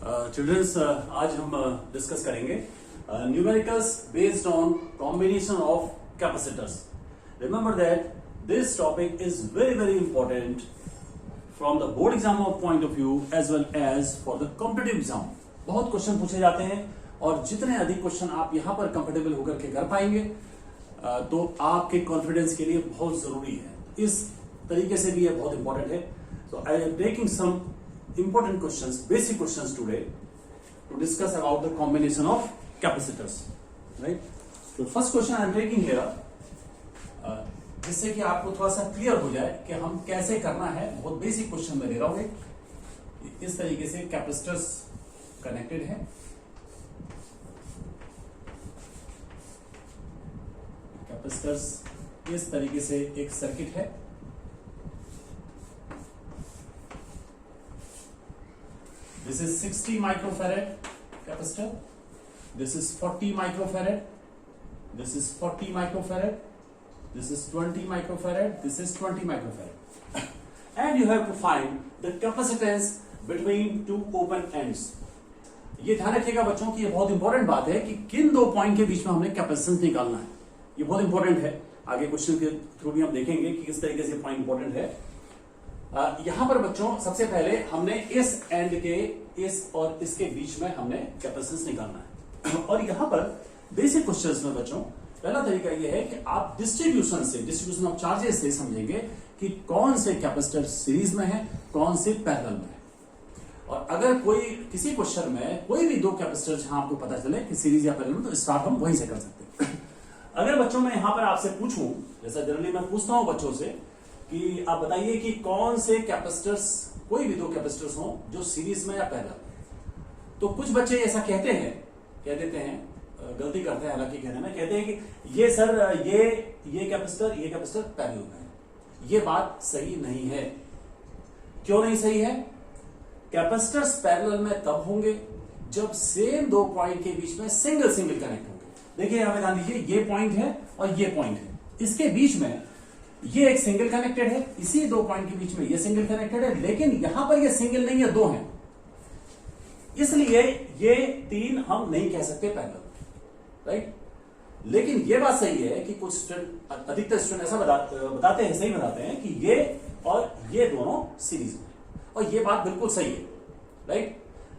Children's आज हम discuss करेंगे numericals based on combination of capacitors. Remember that this topic is very very important from the board exam of point of view as well as for the competitive exam. बहुत question पूछे जाते हैं और जितने अधिक question आप यहां पर कंफर्टेबल होकर के कर पाएंगे तो आपके कॉन्फिडेंस के लिए बहुत जरूरी है. इस तरीके से भी ये बहुत इंपॉर्टेंट है. So I am taking some important questions, basic questions today to discuss about the combination of capacitors, right? So first question I am taking here, जिससे कि आपको थोड़ा सा क्लियर हो जाए कि हम कैसे करना है. बहुत बेसिक क्वेश्चन में ले रहा हूं. इस तरीके से कैपेसिटर्स कनेक्टेड है. कैपेसिटर्स इस तरीके से एक सर्किट है. This is 60 microfarad capacitor. This is 40 microfarad. This is 40 microfarad. This is 20 microfarad. This is 20 microfarad. And you have to find the capacitance between two open ends. ये ध्यान रखिएगा बच्चों की ये बहुत इंपॉर्टेंट बात है कि किन दो पॉइंट के बीच में हमने कैपेसिटेंस निकालना है. ये बहुत इंपॉर्टेंट है. आगे क्वेश्चन के थ्रू भी हम देखेंगे कि किस तरीके से पॉइंट इंपॉर्टेंट है. यहां पर बच्चों सबसे पहले हमने इस एंड के इस और इसके बीच में हमने कैपेसिटेंस निकालना है. और यहां पर बेसिक क्वेश्चंस में बच्चों पहला तरीका यह है कि आप डिस्ट्रीब्यूशन ऑफ चार्जेस से समझेंगे कि कौन से कैपेसिटर सीरीज में है, कौन से पैरेलल में है. और अगर कोई किसी क्वेश्चन में कोई भी दो कैपेसिटर जहां आपको पता चले कि सीरीज या पैरेलल में, तो स्टार्ट हम वहीं से कर सकते हैं. अगर बच्चों मैं यहां पर आपसे पूछूं, जैसा जनरली मैं पूछता हूं बच्चों से कि आप बताइए कि कौन से कैपेसिटर्स, कोई भी दो कैपेसिटर्स हो जो सीरीज में या पैरेलल, तो कुछ बच्चे ऐसा कहते देते हैं, गलती करते हैं हालांकि कहने में, कहते हैं कि ये सर ये कैपेसिटर पैरेलल में है. ये बात सही नहीं है. क्यों नहीं सही है? कैपेसिटर्स पैरेलल में तब होंगे जब सेम दो पॉइंट के बीच में सिंगल कनेक्ट होंगे. देखिए यहां पे ध्यान दीजिए, ये पॉइंट है और ये पॉइंट है. इसके बीच में ये एक सिंगल कनेक्टेड है, इसी दो पॉइंट के बीच में ये सिंगल कनेक्टेड है, लेकिन यहां पर ये सिंगल नहीं है, दो हैं. इसलिए ये तीन हम नहीं कह सकते पैरेलल, राइट. लेकिन ये बात सही है कि कुछ स्टूडेंट, अधिकतर स्टूडेंट ऐसा बताते हैं, सही बताते हैं कि ये और ये दोनों सीरीज में, और ये बात बिल्कुल सही है, राइट.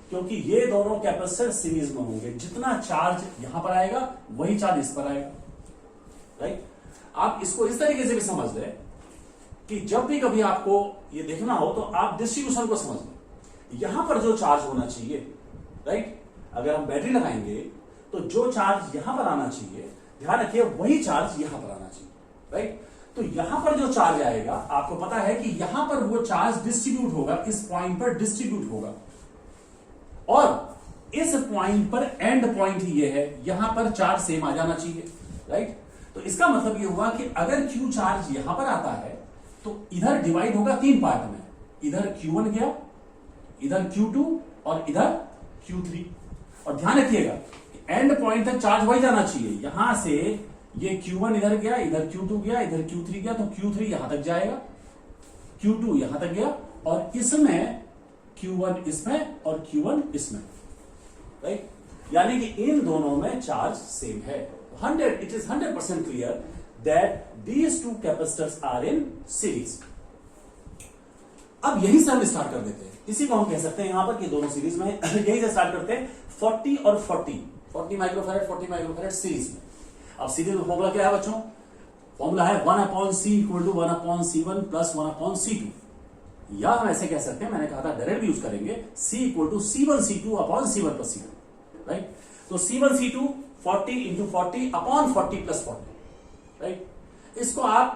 क्योंकि ये दोनों कैपेसिटर सीरीज में होंगे. जितना चार्ज यहां पर आएगा वही चार्ज इस पर आएगा, राइट. आप इसको इस तरीके से भी समझ लें कि जब भी कभी आपको ये देखना हो तो आप डिस्ट्रीब्यूशन को समझ लें. यहां पर जो चार्ज होना चाहिए, राइट, अगर हम बैटरी लगाएंगे तो जो चार्ज यहां पर आना चाहिए, ध्यान रखिए वही चार्ज यहां पर आना चाहिए, राइट. तो यहां पर जो चार्ज आएगा, आपको पता है कि यहां पर वो चार्ज डिस्ट्रीब्यूट होगा, इस पॉइंट पर डिस्ट्रीब्यूट होगा, और इस पॉइंट पर एंड पॉइंट ही ये है, यहां पर चार्ज सेम आ जाना चाहिए, राइट. तो इसका मतलब ये हुआ कि अगर Q चार्ज यहां पर आता है तो इधर डिवाइड होगा तीन पार्ट में. इधर Q1 गया, इधर Q2 और इधर Q3. और ध्यान रखिएगा एंड पॉइंट तक चार्ज वही जाना चाहिए. यहां से ये Q1 इधर गया, इधर Q2 गया, इधर Q3 गया, तो Q3 यहां तक जाएगा, Q2 यहां तक गया, और इसमें Q1 इसमें और Q1 इसमें, राइट. यानी कि इन दोनों में चार्ज सेम है. It is 100% clear that these two capacitors are in series. अब यही से हम स्टार्ट कर देते हैं. इसी को हम कह सकते हैं यहां पर कि दोनों सीरीज में यही से स्टार्ट करते हैं. 40 और 40 माइक्रोफैरेड सीरीज में. अब सीरीज में फॉर्मूला क्या है बच्चों? फॉर्मूला है 1/c = 1/c1 + 1/c2. या हम ऐसे कह सकते हैं, मैंने कहा था डायरेक्ट यूज करेंगे, c = c1c2/c1 + c2, राइट. तो c1c2 40 × 40/40 + 40, राइट. इसको आप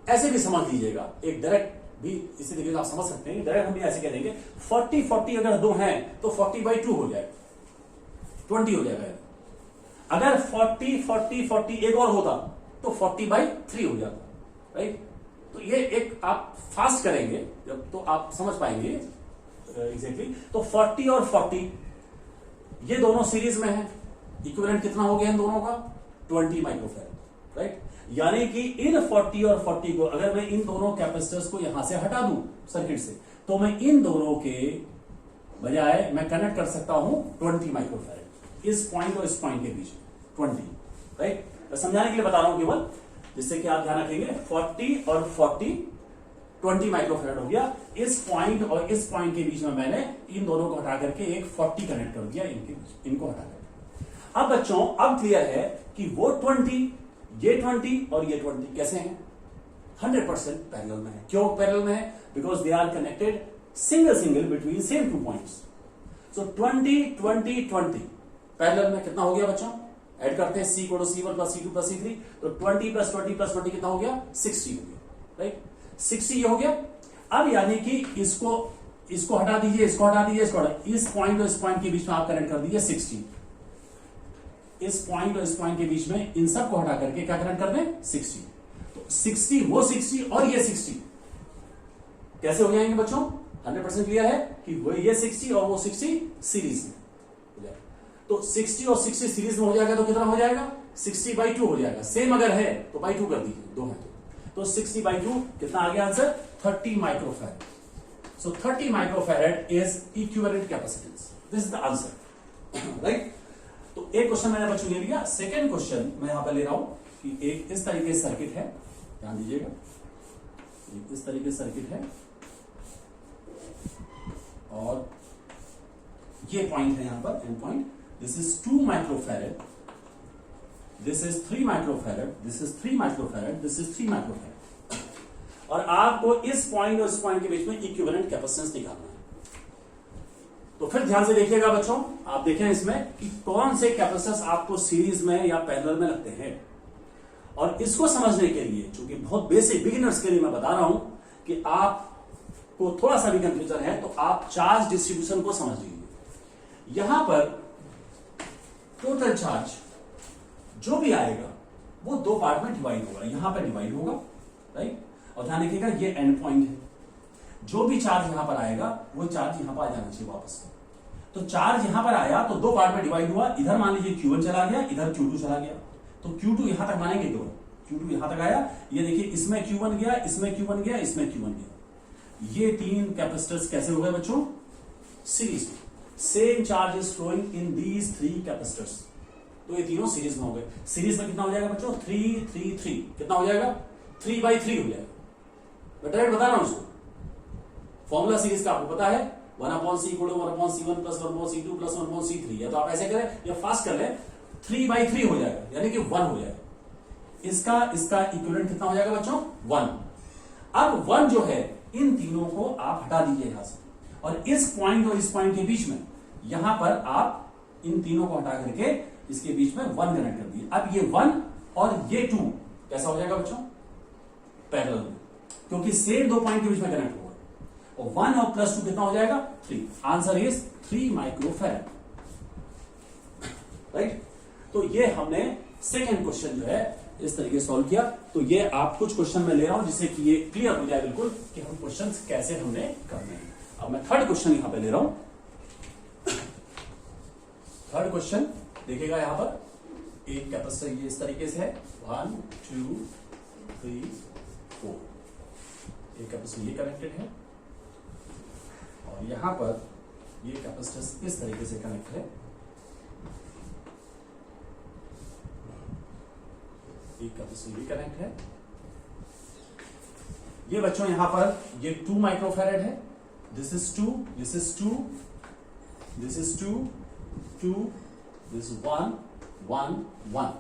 ऐसे भी समझ लीजिएगा, एक डायरेक्ट भी इसी तरीके से आप समझ सकते हैं. डायरेक्ट हम भी ऐसे कह देंगे 40 अगर दो हैं तो 40/2 हो जाएगा, 20 हो जाएगा. अगर 40 एक और होता तो 40/3 हो जाता, राइट. तो ये एक आप फास्ट करेंगे जब तो आप समझ पाएंगे एग्जैक्टली. तो 40 और 40 ये दोनों सीरीज में है. इक्विवेलेंट कितना हो गया इन दोनों का? 20 माइक्रोफैराड, राइट. यानी कि इन 40 और 40 को अगर मैं इन दोनों कैपेसिटर्स को यहां से हटा दूं सर्किट से, तो मैं इन दोनों के बजाय मैं कनेक्ट कर सकता हूं 20 माइक्रोफैरेड इस पॉइंट और इस पॉइंट के बीच 20, राइट। तो समझाने के लिए बता रहा हूं केवल, जिससे कि आप ध्यान रखेंगे 40 और 40 20 माइक्रोफैरेड हो गया। इस पॉइंट और इस पॉइंट के बीच में मैंने इन दोनों को हटा करके एक 40 कनेक्ट कर दिया इनके बीच, इनको हटा करके। अब बच्चों अब क्लियर है कि वो 20, ये 20 और ये 20 कैसे हैं? 100% पैरेलल में है। क्यों पैरेलल में है? Because they are connected single between same 2 points. So 20 20 20 parallel में कितना हो गया बच्चों? ऐड करते हैं C = C1 + C2 + C3, तो 20 + 20 + 20 कितना हो गया? 60 हो गया, राइट। 60 ये हो गया। अब यानी कि इसको हटा दीजिए, इसको हटा दीजिए, इसको हटा, इस पॉइंट और इस पॉइंट के बीच में आप कनेक्ट कर दीजिए 60। इस पॉइंट और इस पॉइंट के बीच में इन सब को हटा करके क्या कनेक्ट कर दें? 60। तो 60 वो 60 और ये 60 कैसे हो जाएंगे बच्चों? 100% क्लियर है कि वो ये 60 और वो 60 सीरीज में हो जाएगा। तो 60 और 60 सीरीज में हो जाएगा तो कितना हो जाएगा? 60/2 हो जाएगा। सेम अगर है तो /2 कर दीजिए, 2 है तो 60/2 कितना आ गया answer? 30 microfarad. So 30 microfarad is equivalent capacitance. This is the answer, right. तो एक क्वेश्चन मैंने बच्चों ले लिया। सेकेंड क्वेश्चन मैं यहां पर ले रहा हूं कि एक इस तरीके से सर्किट है, ध्यान दीजिएगा, एक इस तरीके से सर्किट है और ये पॉइंट है यहां पर, and point. This is 2 microfarad, this is 3 microfarad, this is 3 microfarad, this is 3 microfarad. और आपको इस पॉइंट और इस पॉइंट के बीच में इक्विवेलेंट कैपेसिटेंस निकालना है। तो फिर ध्यान से देखिएगा बच्चों, आप देखें इसमें कि कौन से कैपेसिटर्स आपको सीरीज में या पैरेलल में लगते हैं। और इसको समझने के लिए, चूंकि बहुत बेसिक बिगिनर्स के लिए मैं बता रहा हूं कि आपको थोड़ा सा भी कंफ्यूजन है, तो आप चार्ज डिस्ट्रीब्यूशन को समझ लीजिए। यहां पर टोटल चार्ज जो भी आएगा वो 2 पार्ट में डिवाइड होगा, यहां पर डिवाइड होगा, राइट। और ध्यान रखिएगा ये एंड पॉइंट है। जो भी चार्ज यहां पर आएगा वो चार्ज यहां पर आ जाना चाहिए वापस। तो चार्ज यहां पर आया तो 2 पार्ट में डिवाइड हुआ। इधर मान लीजिए Q1 चला गया, इधर Q2 चला गया, तो Q2 यहां तक मानेंगे केवल, Q2 यहां तक आया। ये देखिए इसमें Q1 गया, इसमें Q1 गया, इसमें Q1 गया। ये 3 कैपेसिटर्स कैसे हो गए बच्चों? सीरीज में। Same charge is flowing in these 3 capacitors, तो ये तीनों सीरीज में हो गए। सीरीज में कितना हो जाएगा बच्चों? 3 3 3 कितना हो जाएगा? 3/3 हो जाएगा। मैं डायरेक्ट बता रहा हूं उसको। फॉर्मूला सीरीज का आपको पता है, 1/c = 1/c1 + 1/c2 + 1/c3, या तो आप ऐसे करें या फास्ट कर लें, 3/3 हो जाएगा, यानी कि 1 हो जाएगा। इसका इक्विवेलेंट कितना हो जाएगा बच्चों? 1। अब 1 जो है इन तीनों को आप हटा दीजिए यहां से, और इस पॉइंट और इस पॉइंट के बीच में यहां पर आप इन तीनों को हटा करके इसके बीच में 1 कनेक्ट कर दिए। अब ये 1 और ये 2 कैसा हो जाएगा बच्चों? पैरेलल में, क्योंकि सेम 2 पॉइंट के बीच में कनेक्ट होगा। और 1 और +2 कितना हो जाएगा? 3। Answer is 3 microfarad, right. तो ये हमने सेकेंड क्वेश्चन जो है इस तरीके से सॉल्व किया। तो ये आप कुछ क्वेश्चन में ले रहा हूं जिससे कि ये क्लियर हो जाए बिल्कुल कि हम क्वेश्चन कैसे हमने करने हैं। अब मैं थर्ड क्वेश्चन यहां पे ले रहा हूं। थर्ड क्वेश्चन देखिएगा, यहां पर एक कैपेसिटर ये इस तरीके से है, 1 2 3 4। एक कैपेसिटर ये कनेक्टेड है और यहां पर ये कैपेसिटर इस तरीके से कनेक्ट है। एक कैपेसिटर ये कनेक्ट है। ये बच्चों यहां पर ये 2 माइक्रोफैरेड है। This is 2, this is 2, this is 2 2, this is 1 1 1।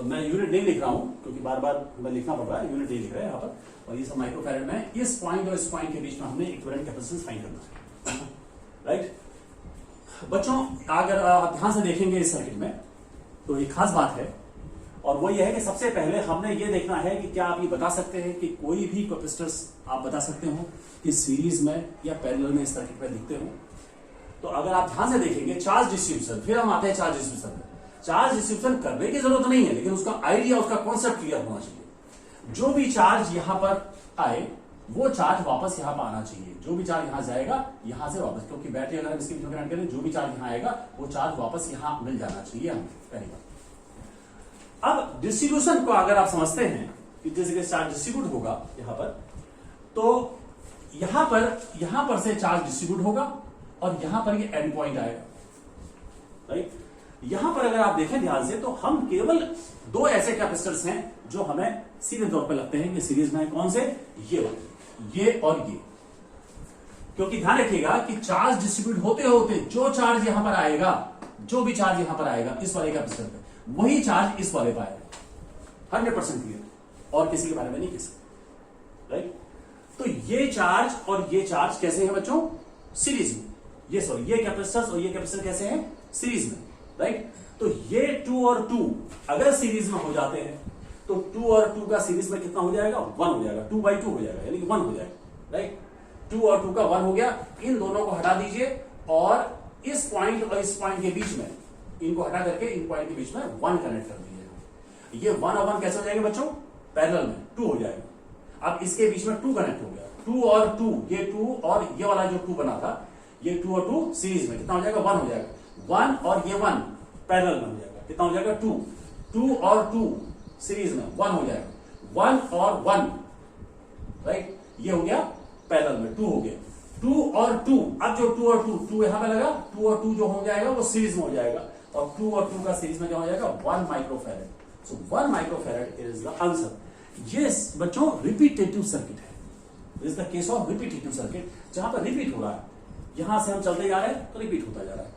मैं यूनिट नहीं लिख रहा हूं क्योंकि बार बार हमें लिखना पड़ रहा है, यूनिट नहीं लिख रहा है यहां पर। और ये सब माइक्रोफैरेड में, इस पॉइंट और इस पॉइंट के बीच में हमने इक्विवेलेंट कैपेसिटेंस फाइंड करना है, राइट। बच्चों अगर आप ध्यान से देखेंगे इस सर्किट में तो एक खास बात है, और वो ये है कि सबसे पहले हमने ये देखना है कि क्या आप ये बता सकते हैं कि कोई भी कैपेसिटर्स आप बता सकते हो कि सीरीज में या पैरेलल में इस सर्किट में दिखते हो। तो अगर आप ध्यान से देखेंगे चार्ज डिस्ट्रीब्यूशन, फिर हम आते हैं चार्ज डिस्ट्रीब्यूशन में। चार्ज डिस्ट्रीब्यूशन करने की जरूरत नहीं है, लेकिन उसका आइडिया, उसका कॉन्सेप्ट क्लियर होना चाहिए। जो भी चार्ज यहां पर आए वो चार्ज वापस यहां पर आना चाहिए। जो भी चार्ज यहां जाएगा यहां से वापस, क्योंकि बैटरी अगर हम इसके बीच में कनेक्ट करें, जो भी चार्ज यहां आएगा वो चार्ज वापस यहां मिल जाना चाहिए हमें, पहली बात। अब डिस्ट्रीब्यूशन को अगर आप समझते हैं कि जैसे कि चार्ज डिस्ट्रीब्यूट होगा यहां पर, तो यहां पर से चार्ज डिस्ट्रीब्यूट होगा और यहां पर ये एंड पॉइंट आएगा, राइट। यहां पर अगर आप देखें ध्यान से तो हम केवल दो ऐसे कैपेसिटर्स हैं जो हमें सीधे तौर पर लगते हैं कि सीरीज में है। कौन से? ये और ये। क्योंकि ध्यान रखिएगा कि चार्ज डिस्ट्रीब्यूट होते होते जो चार्ज यहां पर आएगा, जो भी चार्ज यहां पर आएगा इस वाले कैपेसिटर पे, वही चार्ज इस वाले पर आएगा। 100% क्लियर, और किसी के बारे में नहीं कह सकते, राइट। तो ये चार्ज और ये चार्ज कैसे हैं बच्चों? सीरीज में। ये कैपेसिटर्स और ये कैपेसिटर कैसे हैं? सीरीज में, राइट। तो ये 2 और 2 अगर सीरीज में हो जाते हैं तो 2 और 2 का सीरीज में कितना हो जाएगा? 1 हो जाएगा। 2/2 हो जाएगा, यानी कि 1 हो जाएगा, राइट। 2 और 2 का 1 हो गया। इन दोनों को हटा दीजिए और इस पॉइंट और इस पॉइंट के बीच में, इनको हटा करके इन पॉइंट के बीच में 1 कनेक्ट कर दीजिएगा। ये 1 और 1 कैसे हो जाएंगे बच्चों? पैरेलल में 2 हो जाएगा। अब इसके बीच में 2 कनेक्ट हो गया। 2 और 2, ये 2 और ये वाला जो 2 बना था, ये 2 और 2 सीरीज में कितना हो जाएगा? 1 हो जाएगा। 1 और ये 1 पैरेलल में हो जाएगा, कितना हो जाएगा? 2। 2 और 2 सीरीज में 1 हो जाएगा। 1 और 1, राइट, ये हो गया पैरेलल में, 2 हो गया। 2 और 2, अब जो 2 और 2 यहां पे लगा, 2 और 2 जो हो जाएगा वो सीरीज में हो जाएगा, और 2 और 2 का सीरीज में क्या हो जाएगा? 1 microfarad. So 1 microfarad is the answer. ये बच्चों रिपीटेटिव सर्किट है। This is the case of repetitive circuit, जहां पर रिपीट हो रहा है। यहां से हम चलते जा रहे हैं तो रिपीट होता जा रहा है।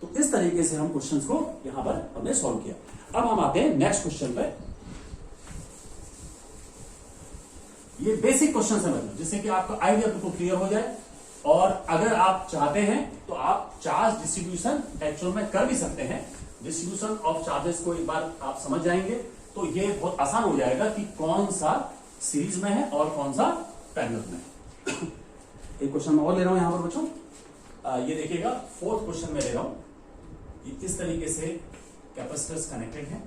तो इस तरीके से हम क्वेश्चंस को यहां पर हमने सॉल्व किया। अब हम आते हैं नेक्स्ट क्वेश्चन पे। ये बेसिक क्वेश्चन है मतलब, जिससे कि आपका आइडिया बिल्कुल क्लियर हो जाए, और अगर आप चाहते हैं तो आप चार्ज डिस्ट्रीब्यूशन एक्चुअल में कर भी सकते हैं। डिस्ट्रीब्यूशन ऑफ चार्जेस को एक बार आप समझ जाएंगे तो ये बहुत आसान हो जाएगा कि कौन सा सीरीज में है और कौन सा पैरेलल में है। एक क्वेश्चन मैं और ले रहा हूं यहां पर बच्चों, ये देखिएगा 4th क्वेश्चन में ले रहा हूं। ये किस तरीके से कैपेसिटर्स कनेक्टेड हैं।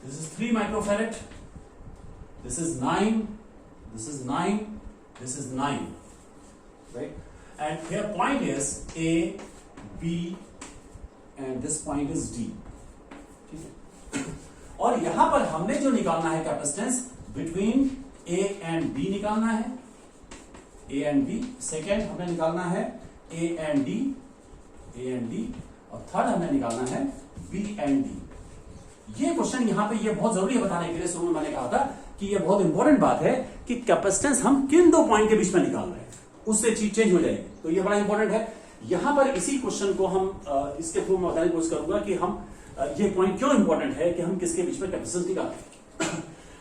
This is 3 microfarad. This is 9. This is 9. This is 9. Right? And here point is A, B, and this point is D. ठीक है? और यहां पर हमने जो निकालना है capacitance between A and B निकालना है। A and B। सेकेंड हमें निकालना है A and D, और थर्ड हमें निकालना है B and D। ये क्वेश्चन यहां पे ये बहुत जरूरी है बताने के लिए। शुरू में मैंने कहा था कि ये बहुत इंपॉर्टेंट बात है कि कैपेसिटेंस हम किन दो पॉइंट के बीच में निकाल रहे हैं, उससे चीज चेंज हो जाएगी। तो ये बड़ा इंपॉर्टेंट है। यहां पर इसी क्वेश्चन को हम इसके थ्रू में बताने की कोशिश करूंगा कि हम ये पॉइंट क्यों इंपॉर्टेंट है कि हम किसके बीच में कैपेसिटेंस निकालें।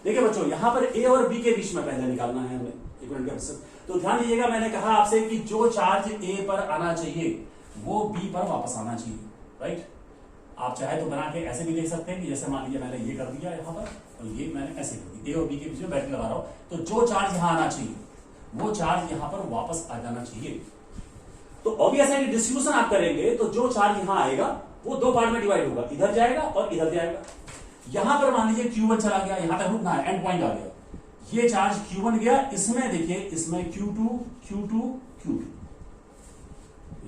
देखिए बच्चों, यहां पर ए और बी के बीच में पहले निकालना है हमें इक्विवेलेंट कैपेसिटेंस। तो ध्यान दीजिएगा, मैंने कहा आपसे कि जो चार्ज ए पर आना चाहिए वो बी पर वापस आना चाहिए, राइट। आप चाहे तो बना के ऐसे भी देख सकते हैं कि जैसे मान लीजिए मैंने ये कर दिया यहां पर, और ये मैंने ऐसे कर दिया। ए और बी के बीच में बैटरी लगा रहा हूं, तो जो चार्ज यहां आना चाहिए वो चार्ज यहां पर वापस आ जाना चाहिए। तो ऑब्वियस है कि डिस्ट्रीब्यूशन आप करेंगे तो जो चार्ज यहां आएगा वो दो पार्ट में डिवाइड होगा, इधर जाएगा और इधर जाएगा। यहां पर मान लीजिए Q1 चला गया, यहां तक रुकना है, एंड पॉइंट आ गया। ये चार्ज Q1 गया, इसमें देखिए इसमें Q2, Q2, Q2,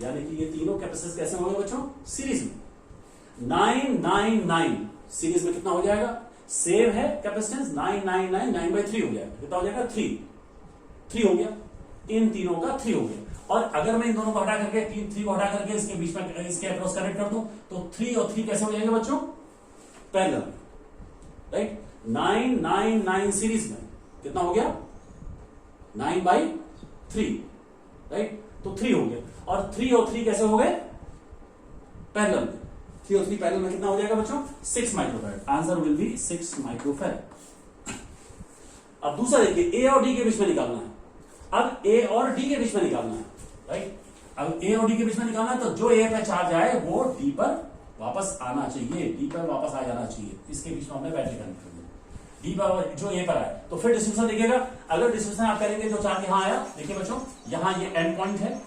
यानी कि ये तीनों कैपेसिटेंस कैसे होंगे बच्चों? सीरीज में। 9, 9, 9 सीरीज में कितना हो जाएगा? सेम है कैपेसिटेंस, 9, 9, 9, 9/3 हो जाएगा। कितना हो जाएगा? 3 हो गया। इन तीनों का 3 हो गया। और अगर मैं इन दोनों को हटा करके 3 को हटा करके इसके बीच में इसके अक्रॉस कनेक्ट कर दूं तो 3 और 3 कैसे हो जाएंगे बच्चों? Parallel, right. 9, 9, 9 सीरीज में कितना हो गया? 9/3, राइट। तो 3 हो गया, और 3 और 3 कैसे हो गए? पैरेलल में। 3 और 3 पैरेलल में कितना हो जाएगा बच्चों? 6 microfarad. Answer will be 6 microfarad. अब दूसरा देखिए, ए और डी के बीच में निकालना है। अब ए और डी के बीच में निकालना है, राइट। अब ए और डी के बीच में निकालना है तो जो ए पे चार्ज आए वो डी पर वापस आना चाहिए, डी पर वापस आ जाना चाहिए। इसके बीच में हमने बैटरी कनेक्ट कर दी। डी पर जो ए पर आए तो फिर डिस्ट्रीब्यूशन देखिएगा। अगर डिस्ट्रीब्यूशन आप करेंगे, जो चार्ज यहां आया, देखिए बच्चों यहां ये एंड पॉइंट है,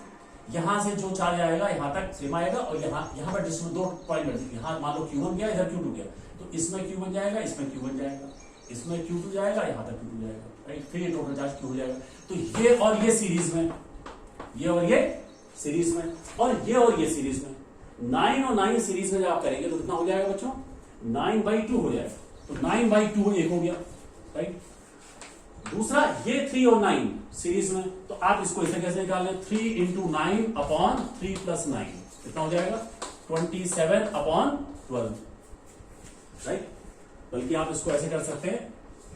यहां से जो चार्ज आएगा यहां तक सेम आएगा, और यहां पर डिस्ट्रीब्यूशन दो पॉइंट बनेंगे। यहां मान लो Q1 गया, इधर Q2 गया, तो इसमें Q1 जाएगा, इसमें Q1 जाएगा, इसमें Q2 जाएगा, यहां तक Q2 जाएगा, राइट। फिर ये टोटल चार्ज Q हो जाएगा। तो ये और ये सीरीज में, ये और ये सीरीज में, और ये सीरीज में। 9 और 9 सीरीज में जब आप करेंगे तो कितना हो जाएगा बच्चों? 9/2 हो जाएगा, तो 9/2 एक हो गया, राइट। दूसरा ये 3 और 9 सीरीज में, तो आप इसको ऐसे कैसे निकाल लें, 3 into 9 अपॉन 3 + 9 कितना हो जाएगा, 27/12, राइट। बल्कि आप इसको ऐसे कर सकते हैं,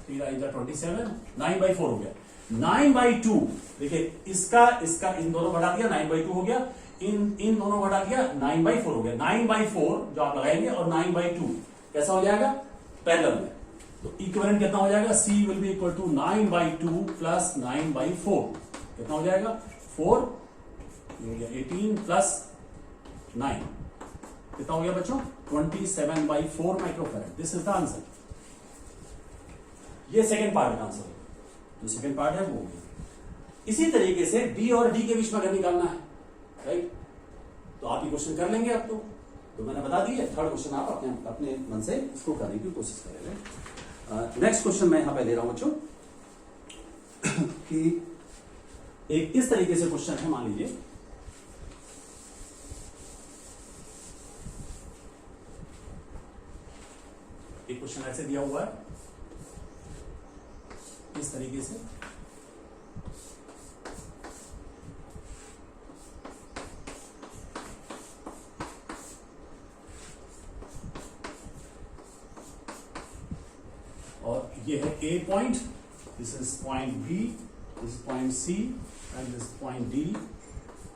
3 × 27, 9/4 हो गया। 9/2 देखिए, इसका इन दोनों बढ़ा दिया, 9/2 हो गया, इन दोनों बढ़ा दिया, 9/4 हो गया। 9/4 जो आप लगाएंगे और 9/2 कैसा हो जाएगा, पैरेलल में, तो इक्विवेलेंट कितना हो जाएगा, C will be equal to 9/2 plus 9/4 कितना हो जाएगा, 4 हो गया, 18 प्लस 9 कितना हो गया बच्चों, 27/4 microfarad. This is the answer. ये सेकंड पार्ट का आंसर है, जो सेकंड पार्ट है वो हो गया। इसी तरीके से B और D के बीच में अगर निकालना है, राइट, तो आप ये क्वेश्चन कर लेंगे अब तो मैंने बता दी है। थर्ड क्वेश्चन आप अपने मन से इसको करने की कोशिश करेंगे। नेक्स्ट क्वेश्चन मैं यहां पे दे रहा हूं बच्चों कि एक इस तरीके से क्वेश्चन है, मान लीजिए एक क्वेश्चन ऐसे दिया हुआ है इस तरीके से, और ये है A point, this is point B, this is point C and this point D,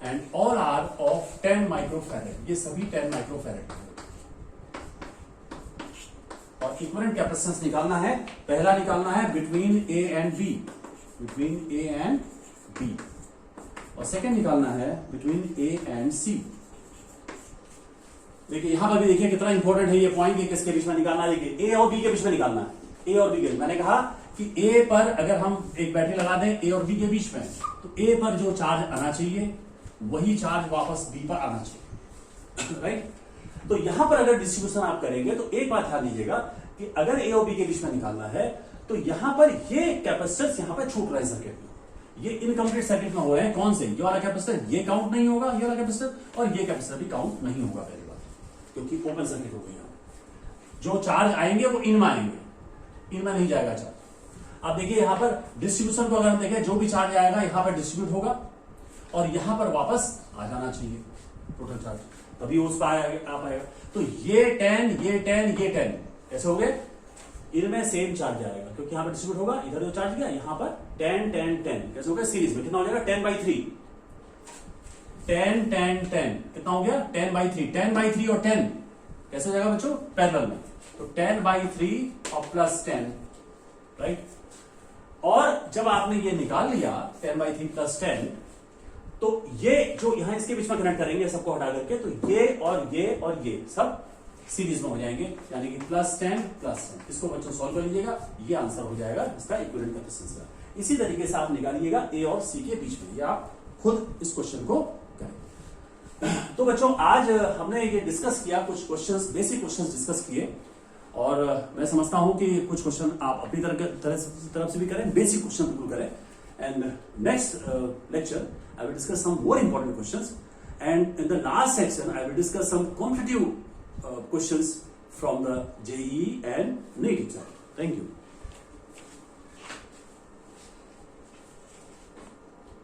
and all are of 10 microfarad. ये सभी 10 माइक्रोफैरेड है। और इक्विवेलेंट कैपेसिटेंस निकालना है, पहला निकालना है between A and B, between A and B, और सेकंड निकालना है बिटवीन A एंड C। देखिए यहां पर भी देखिए कितना इंपॉर्टेंट है ये पॉइंट, ये किसके बीच में निकालना है, देखिए A और B के बीच में निकालना है। A और B के, मैंने कहा कि A पर अगर हम एक बैटरी लगा दें A और B के बीच में, तो A पर जो चार्ज आना चाहिए वही चार्ज वापस B पर आना चाहिए, राइट। तो यहां पर अगर डिस्ट्रीब्यूशन आप करेंगे तो एक बात ध्यान दीजिएगा कि अगर A और B के बीच में निकालना है तो यहां पर ये कैपेसिटर्स यहां पर छूट रहे हैं सर्किट में, ये इनकम्प्लीट सर्किट में हो रहे हैं। कौन से, ये वाला कैपेसिटर ये काउंट नहीं होगा, ये वाला कैपेसिटर, और ये कैपेसिटर भी काउंट नहीं होगा पहली बात, क्योंकि ओपन सर्किट हो गई यहां। जो चार्ज आएंगे वो इनमें आएंगे, इनमें नहीं जाएगा चार्ज। अब देखिए यहां पर डिस्ट्रीब्यूशन को अगर हम देखें, जो भी चार्ज आएगा यहां पर डिस्ट्रीब्यूट होगा और यहां पर वापस आ जाना चाहिए टोटल चार्ज, तभी उस पर आ पाएगा। तो ये 10, ये 10, ये 10 कैसे हो गए, इनमें सेम चार्ज आएगा क्योंकि यहां पर डिस्ट्रीब्यूट होगा, इधर जो चार्ज गया यहां पर 10, 10, 10 कैसे हो गया, सीरीज में कितना हो जाएगा, 10/3, 10, 10, 10 कितना हो गया, 10/3, 10/3 और 10 कैसे हो जाएगा बच्चों, पैरेलल में, तो 10/3 और प्लस 10, राइट। और जब आपने ये निकाल लिया 10/3 प्लस 10, तो ये जो यहां इसके बीच में कनेक्ट करेंगे सबको हटा करके, तो ये और ये सब सीरीज में हो जाएंगे, यानी कि +10 +10। इसको बच्चों सॉल्व कर लीजिएगा, ये आंसर हो जाएगा इसका इक्विवेलेंट कैपेसिटेंस का। इसी तरीके से आप निकालिएगा A और C के बीच में, या आप खुद इस क्वेश्चन को करें। तो बच्चों आज हमने ये डिस्कस किया, कुछ क्वेश्चंस, बेसिक क्वेश्चंस डिस्कस किए, और मैं समझता हूं कि कुछ क्वेश्चन आप अपनी तरफ से भी करें, बेसिक क्वेश्चन बिल्कुल करें। And next lecture I will discuss some more important questions, and in the last section I will discuss some competitive questions from the JEE and NEET exam. Thank you.